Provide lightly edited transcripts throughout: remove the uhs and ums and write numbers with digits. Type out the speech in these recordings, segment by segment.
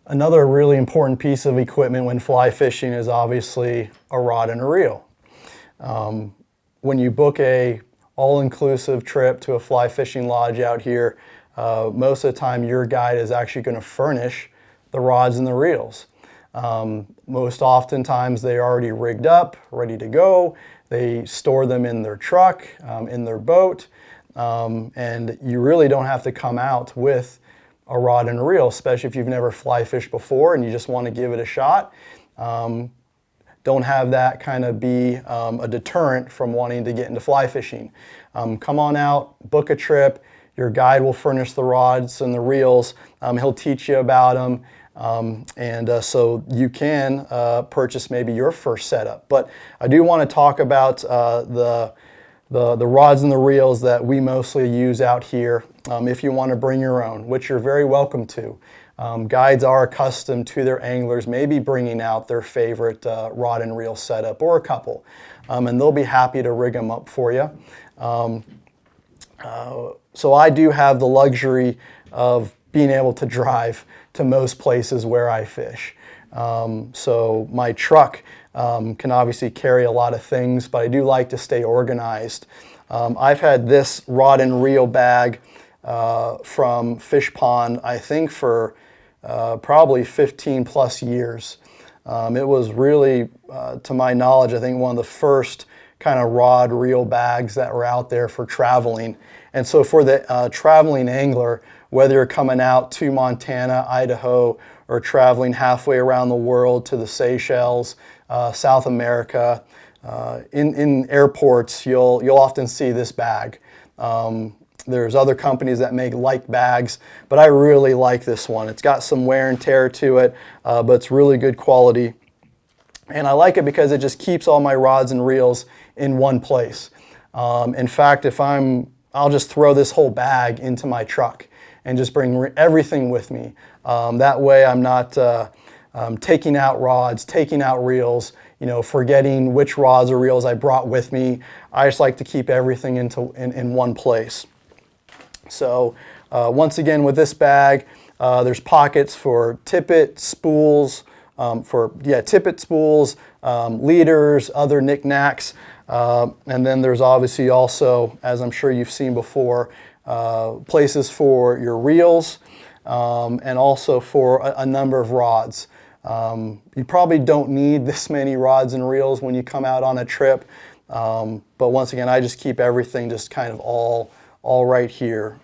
Another really important piece of equipment when fly fishing is obviously a rod and a reel. When you book a all-inclusive trip to a fly fishing lodge out here, most of the time your guide is actually going to furnish the rods and the reels. Most oftentimes they're already rigged up, ready to go. They store them in their truck, in their boat, and you really don't have to come out with a rod and a reel, especially if you've never fly fished before and you just want to give it a shot. Don't have that kind of be a deterrent from wanting to get into fly fishing. Come on out, book a trip. Your guide will furnish the rods and the reels. He'll teach you about them. So you can purchase maybe your first setup. But I do want to talk about the rods and the reels that we mostly use out here if you want to bring your own, which you're very welcome to. Guides are accustomed to their anglers maybe bringing out their favorite rod and reel setup or a couple, and they'll be happy to rig them up for you. So I do have the luxury of being able to drive to most places where I fish. So my truck can obviously carry a lot of things, but I do like to stay organized. I've had this rod and reel bag from Fish Pond, I think for probably 15 plus years. It was really, to my knowledge, I think one of the first kind of rod reel bags that were out there for traveling. And so for the traveling angler, whether you're coming out to Montana, Idaho, or traveling halfway around the world to the Seychelles, South America, in airports, you'll often see this bag. There's other companies that make like bags, but I really like this one. It's got some wear and tear to it, but it's really good quality. And I like it because it just keeps all my rods and reels in one place. In fact, I'll just throw this whole bag into my truck and just bring everything with me. That way I'm not taking out rods, taking out reels, forgetting which rods or reels I brought with me. I just like to keep everything in one place. So once again, with this bag, there's pockets for tippet, spools, leaders, other knickknacks. And then there's obviously also, as I'm sure you've seen before, places for your reels and also for a number of rods. You probably don't need this many rods and reels when you come out on a trip, but once again, I just keep everything just kind of all right here.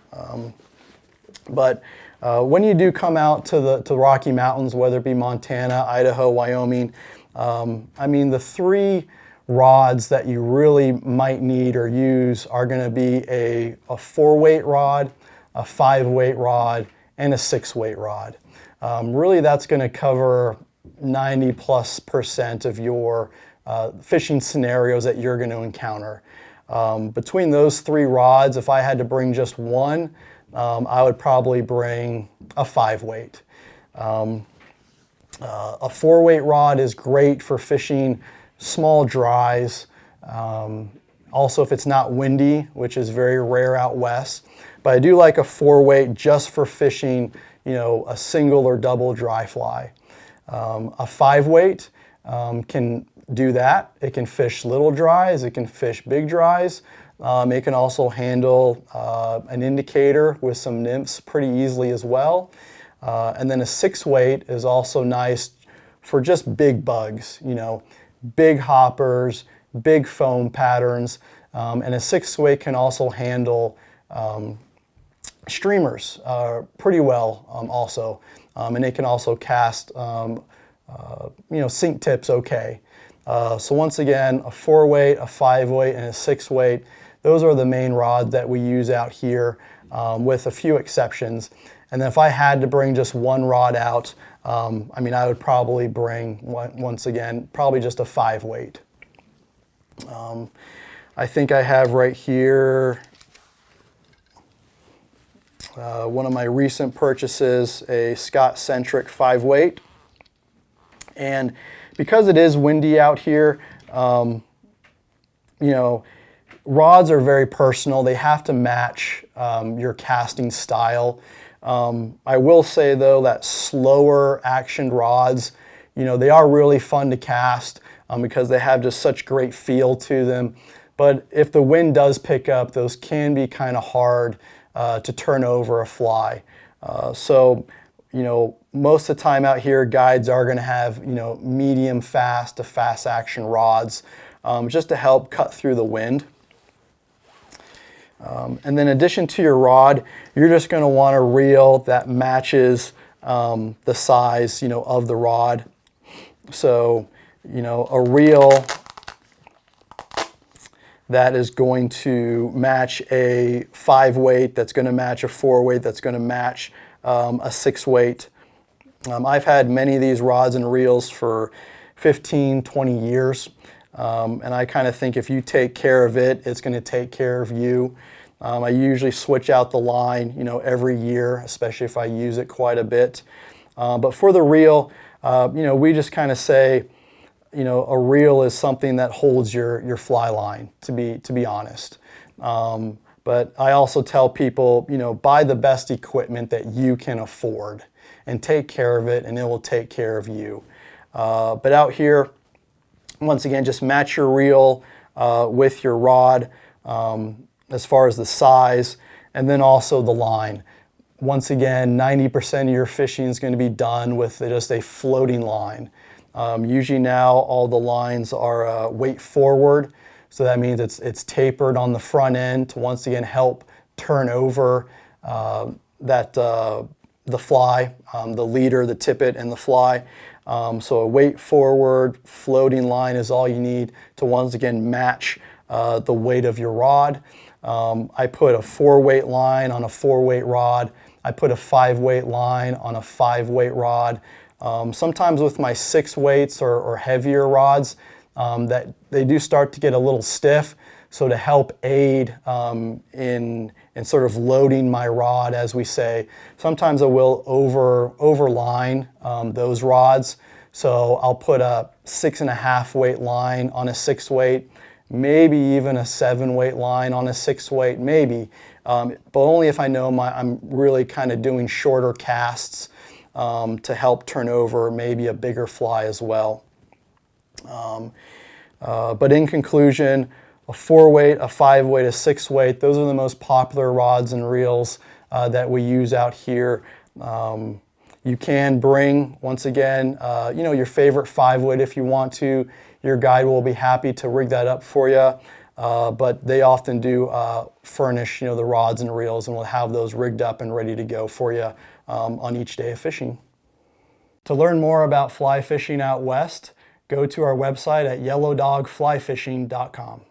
But when you do come out to the Rocky Mountains, whether it be Montana, Idaho, Wyoming, the three rods that you really might need or use are going to be a 4-weight rod, a 5-weight rod, and a 6-weight rod. Really, that's going to cover 90+% of your fishing scenarios that you're going to encounter. Between those three rods, if I had to bring just one, I would probably bring a 5-weight. A 4-weight rod is great for fishing small dries. Also, if it's not windy, which is very rare out west. But I do like a 4-weight just for fishing, a single or double dry fly. A 5-weight can do that. It can fish little dries. It can fish big dries. It can also handle an indicator with some nymphs pretty easily as well. And then a 6-weight is also nice for just big bugs, big hoppers, big foam patterns. And a 6-weight can also handle streamers pretty well also. And it can also cast, sink tips okay. So once again, a 4-weight, a 5-weight, and a 6-weight, those are the main rods that we use out here with a few exceptions. And then if I had to bring just one rod out, I would probably bring, once again, probably just a 5-weight. I think I have right here one of my recent purchases, a Scott-centric 5-weight. And because it is windy out here, rods are very personal. They have to match your casting style. I will say though that slower actioned rods, they are really fun to cast because they have just such great feel to them. But if the wind does pick up, those can be kind of hard to turn over a fly. So most of the time out here, guides are going to have, medium fast to fast action rods just to help cut through the wind. And then in addition to your rod, you're just going to want a reel that matches the size, of the rod. So, a reel that is going to match a 5-weight, that's going to match a 4-weight, that's going to match a 6-weight. I've had many of these rods and reels for 15, 20 years. And I kind of think if you take care of it, it's going to take care of you. I usually switch out the line, every year, especially if I use it quite a bit. But for the reel, we just kind of say, a reel is something that holds your fly line, to be honest. But I also tell people, buy the best equipment that you can afford and take care of it, and it will take care of you. But out here, once again, just match your reel with your rod as far as the size, and then also the line. Once again, 90% of your fishing is going to be done with just a floating line. Usually now all the lines are weight forward, so that means it's tapered on the front end to once again help turn over the fly, the leader, the tippet, and the fly. So a weight forward floating line is all you need to once again match the weight of your rod. I put a 4-weight line on a 4-weight rod. I put a 5-weight line on a 5-weight rod. Sometimes with my 6-weights or heavier rods, that they do start to get a little stiff. So to help aid in sort of loading my rod, as we say, sometimes I will overline those rods. So I'll put a 6.5-weight line on a 6-weight, maybe even a 7-weight line on a 6-weight, maybe, but only if I know I'm really kind of doing shorter casts to help turn over maybe a bigger fly as well. But in conclusion, a 4-weight, a 5-weight, a 6-weight, those are the most popular rods and reels that we use out here. You can bring, once again, your favorite 5-weight if you want to. Your guide will be happy to rig that up for you. But they often do furnish, the rods and reels, and will have those rigged up and ready to go for you on each day of fishing. To learn more about fly fishing out west, go to our website at yellowdogflyfishing.com.